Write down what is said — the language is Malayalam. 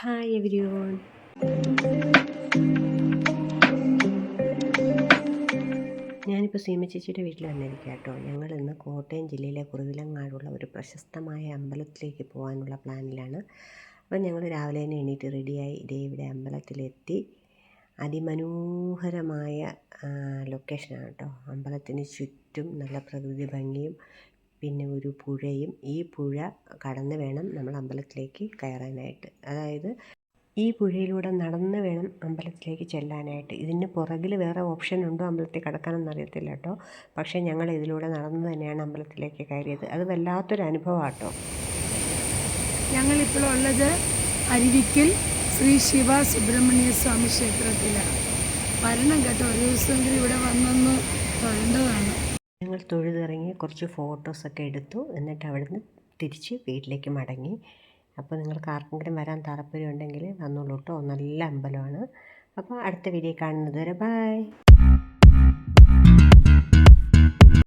Hi everyone. ഞാനിപ്പോൾ സീമ ചേച്ചിയുടെ വീട്ടിൽ വന്നിരിക്കുക കേട്ടോ. ഞങ്ങളിന്ന് കോട്ടയം ജില്ലയിലെ കുറവിലങ്ങാടുള്ള ഒരു പ്രശസ്തമായ അമ്പലത്തിലേക്ക് പോകാനുള്ള പ്ലാനിലാണ്. അപ്പോൾ ഞങ്ങൾ രാവിലെ തന്നെ എണീറ്റ് റെഡിയായി ഇവിടെ അമ്പലത്തിലെത്തി. അതിമനോഹരമായ ലൊക്കേഷനാണ് കേട്ടോ. അമ്പലത്തിന് ചുറ്റും നല്ല പ്രകൃതി ഭംഗിയും പിന്നെ ഒരു പുഴയും. ഈ പുഴ കടന്ന് വേണം നമ്മൾ അമ്പലത്തിലേക്ക് കയറാനായിട്ട്. അതായത് ഈ പുഴയിലൂടെ നടന്ന് വേണം അമ്പലത്തിലേക്ക് ചെല്ലാനായിട്ട്. ഇതിന് പുറകിൽ വേറെ ഓപ്ഷൻ ഉണ്ടോ അമ്പലത്തിൽ കിടക്കാനൊന്നും അറിയത്തില്ല കേട്ടോ. പക്ഷേ ഞങ്ങൾ ഇതിലൂടെ നടന്ന് തന്നെയാണ് അമ്പലത്തിലേക്ക് കയറിയത്. അത് വല്ലാത്തൊരു അനുഭവമാണ് കേട്ടോ. ഞങ്ങളിപ്പോൾ ഉള്ളത് അരുവിക്കൽ ശ്രീ ശിവ സുബ്രഹ്മണ്യ സ്വാമി ക്ഷേത്രത്തിലാണ്. വരണം കേട്ടോ, ഒരു ദിവസമെങ്കിലും ഇവിടെ വന്നൊന്ന് തൊഴേണ്ടതാണ്. ഞങ്ങൾ തൊഴുതിറങ്ങി കുറച്ച് ഫോട്ടോസൊക്കെ എടുത്തു. എന്നിട്ട് അവിടുന്ന് തിരിച്ച് വീട്ടിലേക്ക് മടങ്ങി. അപ്പോൾ നിങ്ങൾക്ക് ആർക്കെങ്കിലും വരാൻ താല്പര്യമുണ്ടെങ്കിൽ വന്നോളൂ കേട്ടോ. നല്ല അമ്പലമാണ്. അപ്പോൾ അടുത്ത വീഡിയോ കാണുന്നത് വരെ ബൈ.